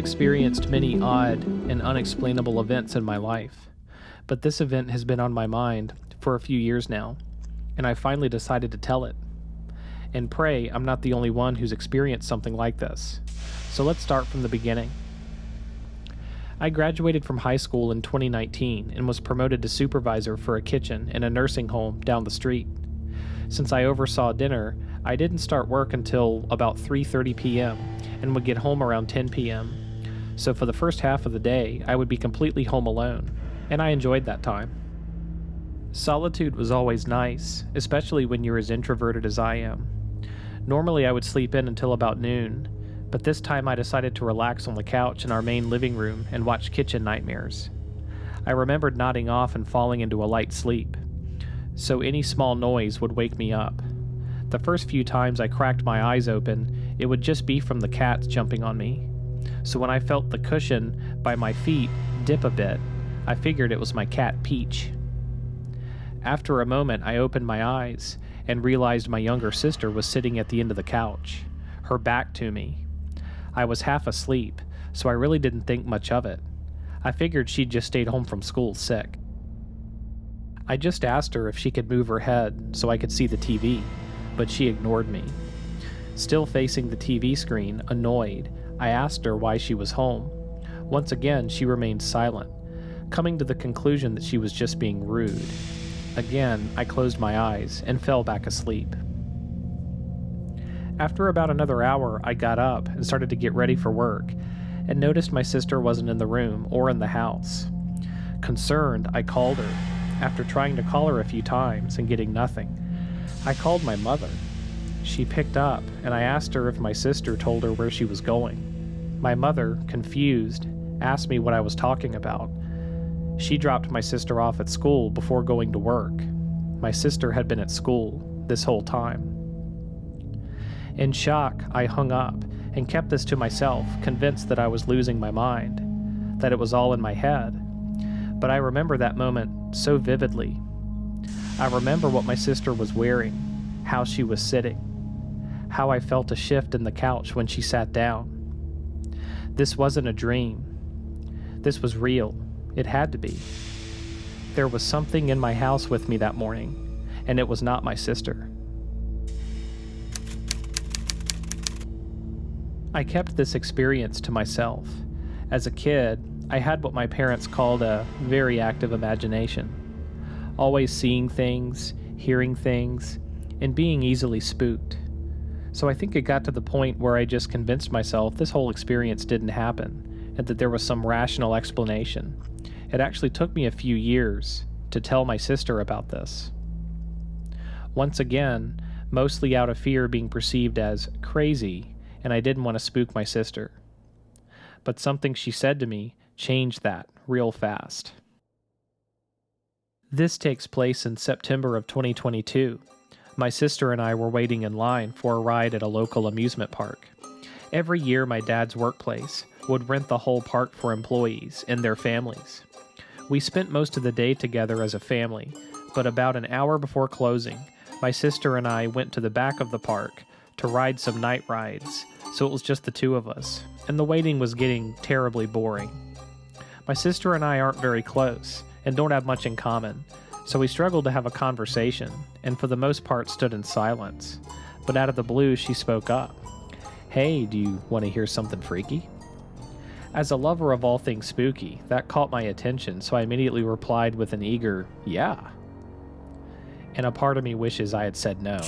experienced many odd and unexplainable events in my life, but this event has been on my mind for a few years now, and I finally decided to tell it. And pray I'm not the only one who's experienced something like this. So let's start from the beginning. I graduated from high school in 2019 and was promoted to supervisor for a kitchen in a nursing home down the street. Since I oversaw dinner, I didn't start work until about 3:30 p.m. and would get home around 10 p.m. So for the first half of the day, I would be completely home alone, and I enjoyed that time. Solitude was always nice, especially when you're as introverted as I am. Normally I would sleep in until about noon, but this time I decided to relax on the couch in our main living room and watch Kitchen Nightmares. I remembered nodding off and falling into a light sleep, so any small noise would wake me up. The first few times I cracked my eyes open, it would just be from the cats jumping on me. So when I felt the cushion by my feet dip a bit, I figured it was my cat Peach. After a moment, I opened my eyes and realized my younger sister was sitting at the end of the couch, her back to me. I was half asleep, so I really didn't think much of it. I figured she'd just stayed home from school sick. I just asked her if she could move her head so I could see the TV, but she ignored me. Still facing the TV screen, annoyed, I asked her why she was home. Once again, she remained silent, coming to the conclusion that she was just being rude. Again, I closed my eyes and fell back asleep. After about another hour, I got up and started to get ready for work, and noticed my sister wasn't in the room or in the house. Concerned, I called her. After trying to call her a few times and getting nothing, I called my mother. She picked up, and I asked her if my sister told her where she was going. My mother, confused, asked me what I was talking about. She dropped my sister off at school before going to work. My sister had been at school this whole time. In shock, I hung up and kept this to myself, convinced that I was losing my mind, that it was all in my head. But I remember that moment so vividly. I remember what my sister was wearing, how she was sitting, how I felt a shift in the couch when she sat down. This wasn't a dream. This was real. It had to be. There was something in my house with me that morning, and it was not my sister. I kept this experience to myself. As a kid, I had what my parents called a very active imagination, always seeing things, hearing things, and being easily spooked. So I think it got to the point where I just convinced myself this whole experience didn't happen, and that there was some rational explanation. It actually took me a few years to tell my sister about this. Once again, mostly out of fear of being perceived as crazy, and I didn't want to spook my sister. But something she said to me changed that real fast. This takes place in September of 2022. My sister and I were waiting in line for a ride at a local amusement park. Every year, my dad's workplace would rent the whole park for employees and their families. We spent most of the day together as a family, but about an hour before closing, my sister and I went to the back of the park to ride some night rides, so it was just the two of us, and the waiting was getting terribly boring. My sister and I aren't very close, and don't have much in common, so we struggled to have a conversation, and for the most part stood in silence. But out of the blue, she spoke up. "Hey, do you want to hear something freaky?" As a lover of all things spooky, that caught my attention, so I immediately replied with an eager, "Yeah." And a part of me wishes I had said no.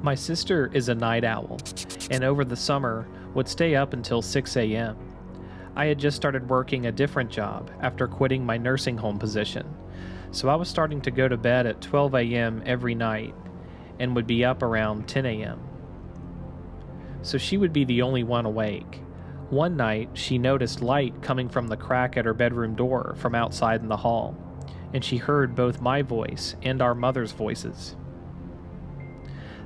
My sister is a night owl, and over the summer would stay up until 6 a.m. I had just started working a different job after quitting my nursing home position, so I was starting to go to bed at 12 a.m. every night and would be up around 10 a.m. So she would be the only one awake. One night, she noticed light coming from the crack at her bedroom door from outside in the hall, and she heard both my voice and our mother's voices.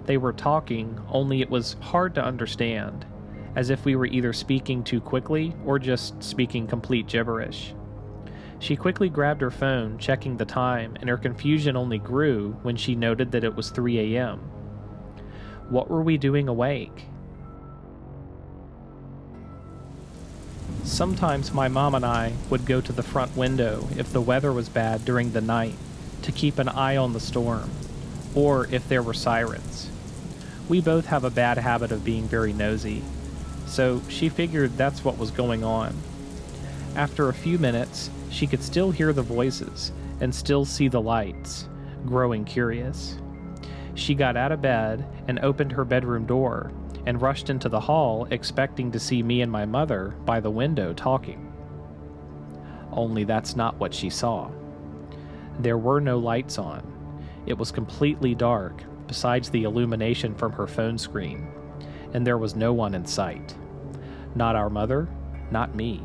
They were talking, only it was hard to understand, as if we were either speaking too quickly or just speaking complete gibberish. She quickly grabbed her phone, checking the time, and her confusion only grew when she noted that it was 3 a.m. What were we doing awake? Sometimes my mom and I would go to the front window if the weather was bad during the night to keep an eye on the storm, or if there were sirens. We both have a bad habit of being very nosy, so she figured that's what was going on. After a few minutes, she could still hear the voices and still see the lights, growing curious. She got out of bed and opened her bedroom door and rushed into the hall expecting to see me and my mother by the window talking. Only that's not what she saw. There were no lights on. It was completely dark besides the illumination from her phone screen, and there was no one in sight. Not our mother, not me.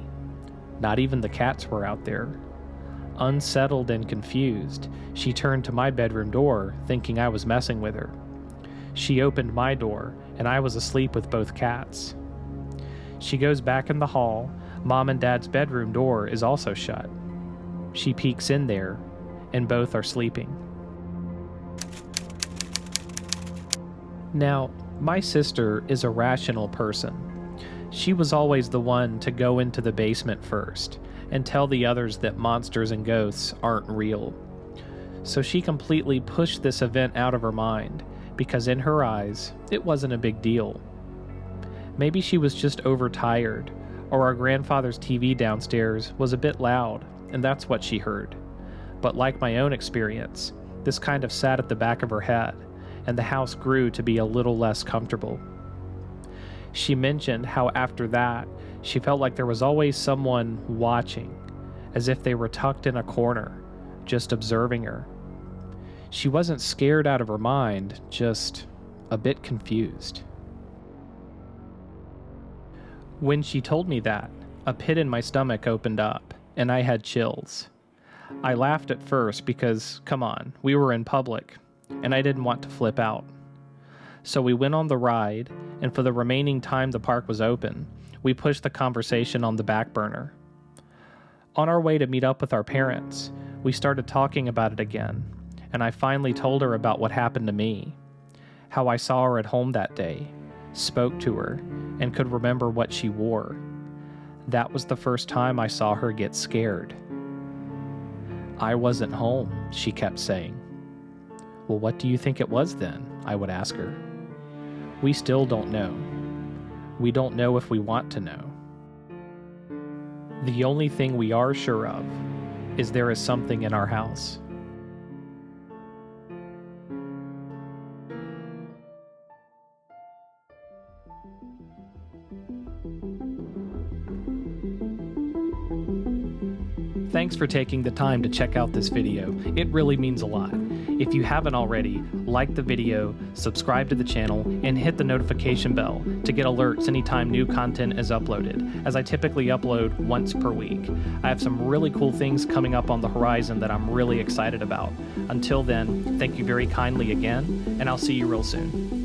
Not even the cats were out there. Unsettled and confused, she turned to my bedroom door, thinking I was messing with her. She opened my door, and I was asleep with both cats. She goes back in the hall. Mom and Dad's bedroom door is also shut. She peeks in there, and both are sleeping. Now, my sister is a rational person. She was always the one to go into the basement first and tell the others that monsters and ghosts aren't real. So she completely pushed this event out of her mind because in her eyes, it wasn't a big deal. Maybe she was just overtired, or our grandfather's TV downstairs was a bit loud, and that's what she heard. But like my own experience, this kind of sat at the back of her head, and the house grew to be a little less comfortable. She mentioned how after that, she felt like there was always someone watching, as if they were tucked in a corner, just observing her. She wasn't scared out of her mind, just a bit confused. When she told me that, a pit in my stomach opened up, and I had chills. I laughed at first because, come on, we were in public, and I didn't want to flip out. So we went on the ride, and for the remaining time the park was open, we pushed the conversation on the back burner. On our way to meet up with our parents, we started talking about it again, and I finally told her about what happened to me, how I saw her at home that day, spoke to her, and could remember what she wore. That was the first time I saw her get scared. I wasn't home, she kept saying. Well, what do you think it was then? I would ask her. We still don't know. We don't know if we want to know. The only thing we are sure of is there is something in our house. Thanks for taking the time to check out this video. It really means a lot. If you haven't already, like the video, subscribe to the channel, and hit the notification bell to get alerts anytime new content is uploaded, as I typically upload once per week. I have some really cool things coming up on the horizon that I'm really excited about. Until then, thank you very kindly again, and I'll see you real soon.